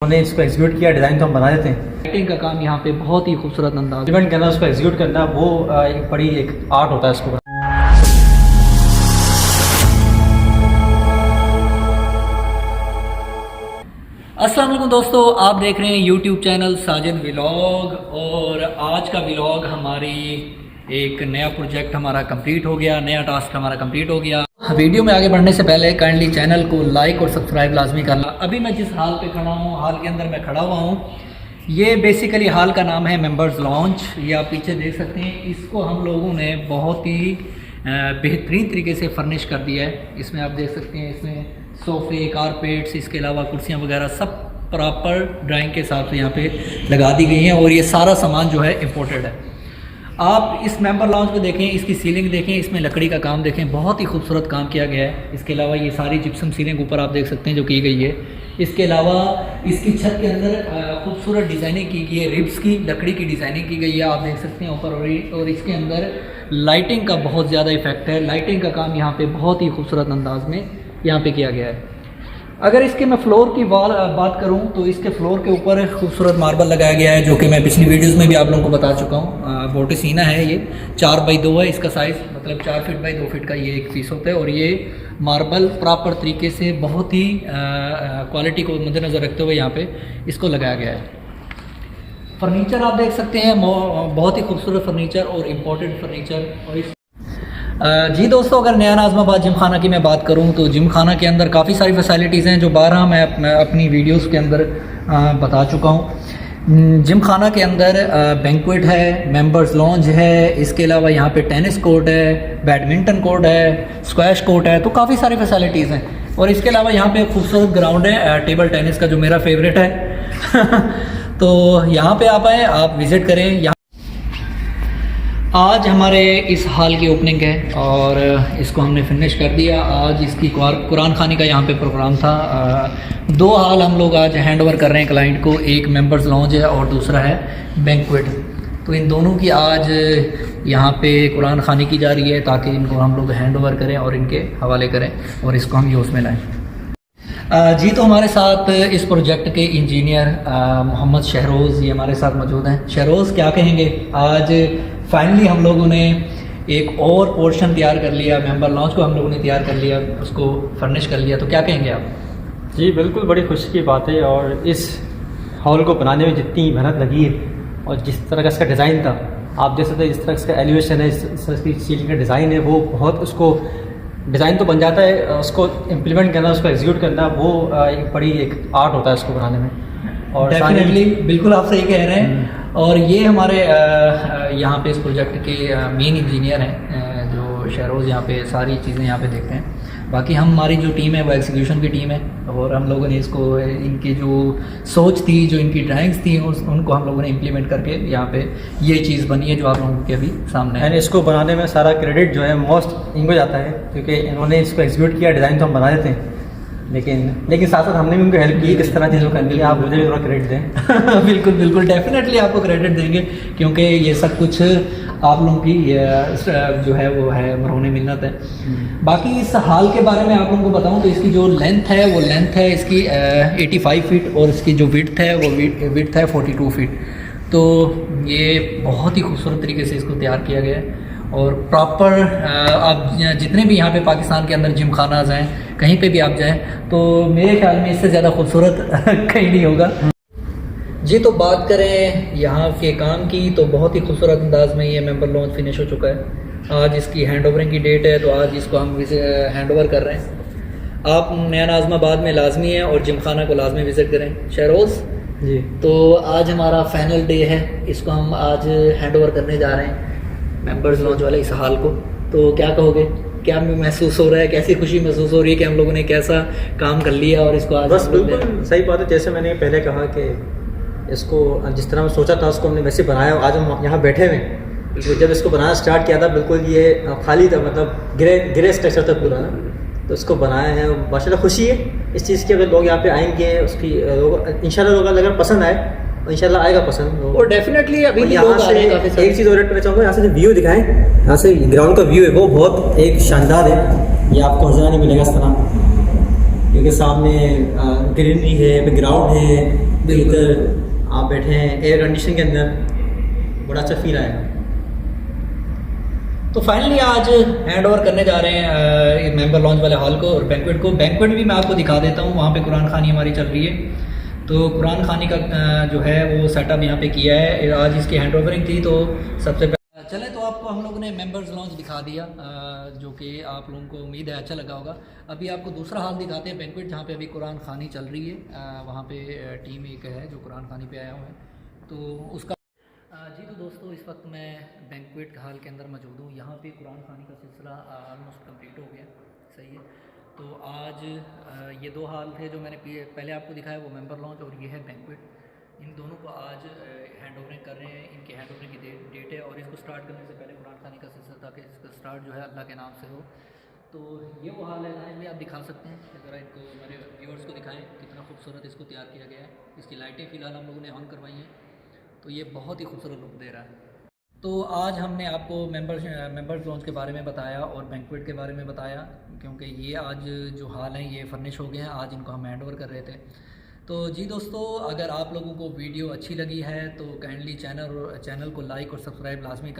हमने इसको एग्जीक्यूट किया, डिज़ाइन तो हम बना देते हैं। लाइटिंग का काम यहाँ पे बहुत ही खूबसूरत अंदाज इवेंट के अंदर उसको एग्जीक्यूट करना वो एक बड़ी एक आर्ट होता है इसको। अस्सलाम वालेकुम दोस्तों, आप देख रहे हैं YouTube चैनल साजिद व्लॉग। और आज का व्लॉग हमारी एक नया प्रोजेक्ट हमारा कंप्लीट हो गया, नया टास्क हमारा कंप्लीट हो गया। वीडियो में आगे बढ़ने से पहले काइंडली चैनल को लाइक और सब्सक्राइब लाजमी करना। अभी मैं जिस हाल पे खड़ा हूँ, हाल के अंदर मैं खड़ा हुआ हूँ, ये बेसिकली हाल का नाम है मेंबर्स लॉन्च। ये आप पीछे देख सकते हैं। इसको हम लोगों ने बहुत ही बेहतरीन तरीके से फर्निश कर दिया है। इसमें आप देख सकते हैं, इसमें सोफ़े, कारपेट्स, इसके अलावा कुर्सियाँ वगैरह सब प्रॉपर ड्राइंग के हिसाब से यहाँ पे लगा दी गई हैं। और ये सारा सामान जो है इम्पोर्टेड है। आप इस मेंबर लॉन्च को देखें, इसकी सीलिंग देखें, इसमें लकड़ी का काम देखें, बहुत ही खूबसूरत काम किया गया है। इसके अलावा ये सारी जिप्सम सीलिंग ऊपर आप देख सकते हैं जो की गई है। इसके अलावा इसकी छत के अंदर खूबसूरत डिज़ाइनिंग की गई है, रिब्स की लकड़ी की डिज़ाइनिंग की गई है, आप देख सकते हैं ऊपर। और इसके अंदर लाइटिंग का बहुत ज़्यादा इफेक्ट है। लाइटिंग का काम यहाँ पे बहुत ही खूबसूरत अंदाज में यहाँ पे किया गया है। अगर इसके मैं फ्लोर की बात करूं तो इसके फ्लोर के ऊपर खूबसूरत मार्बल लगाया गया है, जो कि मैं पिछली वीडियोस में भी आप लोगों को बता चुका हूं। बोटिसीना है, ये 4x2 है इसका साइज़, मतलब 4 फीट बाई 2 फीट का ये एक पीस होता है। और ये मार्बल प्रॉपर तरीके से बहुत ही क्वालिटी को मद्देनज़र रखते हुए यहाँ पे इसको लगाया गया है। फर्नीचर आप देख सकते हैं, बहुत ही खूबसूरत फर्नीचर और इम्पोर्टेड फर्नीचर। और जी दोस्तों, अगर नया नाज़माबाद जिम खाना की मैं बात करूं तो जिम खाना के अंदर काफ़ी सारी फैसिलिटीज़ हैं जो 12 मैं अपनी वीडियोस के अंदर बता चुका हूं। जिम खाना के अंदर बैंक्वेट है, मेंबर्स लॉन्ज है, इसके अलावा यहाँ पे टेनिस कोर्ट है, बैडमिंटन कोर्ट है, स्क्वैश कोर्ट है, तो काफ़ी सारी फैसिलिटीज़ हैं। और इसके अलावा यहाँ पे खूबसूरत ग्राउंड है टेबल टेनिस का, जो मेरा फेवरेट है। तो यहाँ पे आप आएँ, आप विज़िट करें। आज हमारे इस हाल की ओपनिंग है और इसको हमने फिनिश कर दिया। आज इसकी कुरान खानी का यहाँ पे प्रोग्राम था। 2 हाल हम लोग आज हैंड ओवर कर रहे हैं क्लाइंट को। एक मेंबर्स लॉन्ज है और दूसरा है बैंक्वेट। तो इन दोनों की आज यहाँ पे कुरान खानी की जा रही है, ताकि इनको हम लोग हैंड ओवर करें और इनके हवाले करें और इसको हम यूज़ में लाएँ। जी, तो हमारे साथ इस प्रोजेक्ट के इंजीनियर मोहम्मद शहरोज़ ये हमारे साथ मौजूद हैं। शहरोज़, क्या कहेंगे? आज फाइनली हम लोगों ने एक और पोर्शन तैयार कर लिया, मेंबर लॉन्च को हम लोगों ने तैयार कर लिया, उसको फर्निश कर लिया, तो क्या कहेंगे आप? जी बिल्कुल, बड़ी खुशी की बात है। और इस हॉल को बनाने में जितनी मेहनत लगी है और जिस तरह का इसका डिज़ाइन था, आप देख सकते हैं जिस तरह इसका एलिवेशन है, इस तरह की सीलिंग का डिज़ाइन है, वो बहुत, उसको डिज़ाइन तो बन जाता है, उसको इम्प्लीमेंट करना, उसको एग्जीक्यूट करना, वो एक बड़ी एक आर्ट होता है इसको बनाने में। और डेफिनेटली बिल्कुल आप सही कह रहे हैं। और ये हमारे यहाँ पे इस प्रोजेक्ट के मेन इंजीनियर हैं, जो शहरोज़ यहाँ पे सारी चीज़ें यहाँ पे देखते हैं। बाकी हमारी जो टीम है वो एग्जीक्यूशन की टीम है। और हम लोगों ने इसको, इनकी जो सोच थी, जो इनकी ड्राइंग्स थी, उनको हम लोगों ने इम्प्लीमेंट करके यहाँ पे ये चीज़ बनी है जो आप लोगों के अभी सामने है। इसको बनाने में सारा क्रेडिट जो है मोस्ट इनको जाता है, क्योंकि इन्होंने इसको एग्जीक्यूट किया। डिज़ाइन तो हम बना देते हैं, लेकिन साथ साथ हमने भी उनको हेल्प की किस तरह चीज़ों करने के लिए। आप मुझे भी थोड़ा क्रेडिट दें। बिल्कुल बिल्कुल, डेफिनेटली आपको क्रेडिट देंगे, क्योंकि ये सब कुछ आप लोगों की जो है वो है मरहून मिन्नत है। बाकी इस हाल के बारे में आप लोगों को बताऊं तो इसकी जो लेंथ है वो लेंथ है इसकी 85 फीट, और इसकी जो विड्थ है वो विड्थ है 42 फीट। तो ये बहुत ही खूबसूरत तरीके से इसको तैयार किया गया है। और प्रॉपर आप जितने भी यहाँ पे पाकिस्तान के अंदर जिम खानाज हैं, कहीं पे भी आप जाएं, तो मेरे ख्याल में इससे ज़्यादा खूबसूरत कहीं नहीं होगा। जी, तो बात करें यहाँ के काम की, तो बहुत ही खूबसूरत अंदाज में ये मेंबर लॉन्च फिनिश हो चुका है। आज इसकी हैंड ओवरिंग की डेट है, तो आज इसको हम हैंड ओवर कर रहे हैं। आप नया नाज़माबाद में लाजमी है और जिम खाना को लाजमी विज़िट करें। शहरोज़ जी, तो आज हमारा फाइनल डे है, इसको हम आज हैंड ओवर करने जा रहे हैं मेंबर्स लॉन्च वाले इस हाल को। तो क्या कहोगे, क्या महसूस हो रहा है, कैसी खुशी महसूस हो रही है कि हम लोगों ने कैसा काम कर लिया और इसको आज? बस बिल्कुल सही बात है। जैसे मैंने पहले कहा कि इसको जिस तरह मैं सोचा था उसको हमने वैसे बनाया। आज हम यहाँ बैठे हुए, जब इसको बनाना स्टार्ट किया था बिल्कुल ये खाली था, मतलब ग्रे स्ट्रक्चर था पूरा ना। तो इसको बनाया है, माशाल्लाह खुशी है इस चीज़ की। अगर लोग यहाँ पे आएंगे, उसकी इंशाल्लाह लोग अगर पसंद आए, इंशाल्लाह आएगा पसंद। और डेफिनेटली अभी यहाँ से एक चीज़ और ऐड करना चाहूँगा, यहाँ से जो व्यू दिखाएं, यहाँ से ग्राउंड का व्यू है वो बहुत एक शानदार है। ये आपको नजर नहीं मिलेगा इस तरह, क्योंकि सामने ग्रीनरी है, ग्राउंड है, इधर आप बैठे हैं एयर कंडीशन के अंदर, बड़ा अच्छा फील आएगा। तो फाइनली आज हैंड ओवर करने जा रहे हैं मेंबर लॉन्च वाले हॉल को और बैंक्वेट को। बैंक्वेट भी मैं आपको दिखा देता हूँ, वहाँ पे कुरान खानी हमारी चल रही है। तो कुरान खानी का जो है वो सेटअप यहाँ पे किया है। आज इसकी हैंड ओवरिंग थी, तो सबसे चले तो आपको हम लोगों ने मेंबर्स लॉन्च दिखा दिया, जो कि आप लोगों को उम्मीद है अच्छा लगा होगा। अभी आपको दूसरा हाल दिखाते हैं बैंक्वेट, जहाँ पे अभी कुरान खानी चल रही है। वहाँ पे टीम एक है जो कुरान खानी पे आया हुआ है, तो उसका जी। तो दोस्तों इस वक्त मैं बैंक्वेट हाल के अंदर मौजूद हूँ। यहाँ पे कुरान खानी का सिलसिला ऑलमोस्ट कंप्लीट हो गया, सही है। तो आज ये दो हाल थे जो मैंने पहले आपको दिखाया, वो मेंबर लॉन्च और ये है बैंक्वेट। इन दोनों को आज हैंड ओवरिंग कर रहे हैं। इनके हैंड ओवरिंग की डेट है और इसको स्टार्ट करने से पहले कुरान खानी का सिलसिला ताकि इसका स्टार्ट जो है अल्लाह के नाम से हो। तो ये वो हाल है, लाइन भी आप दिखा सकते हैं। ज़रा इनको मेरे व्यूअर्स को दिखाएं कितना खूबसूरत इसको तैयार किया गया है। इसकी लाइटें फ़िलहाल हम लोगों ने ऑन करवाई हैं, तो ये बहुत ही खूबसूरत लुक दे रहा है। तो आज हमने आपको मेंबर्स लॉन्च के बारे में बताया और बैंक्वेट के बारे में बताया, क्योंकि ये आज जो हाल हैं ये फर्निश हो गए हैं। आज इनको हम हैंड ओवर कर रहे थे। तो जी दोस्तों, अगर आप लोगों को वीडियो अच्छी लगी है तो काइंडली चैनल को लाइक और सब्सक्राइब लाजमी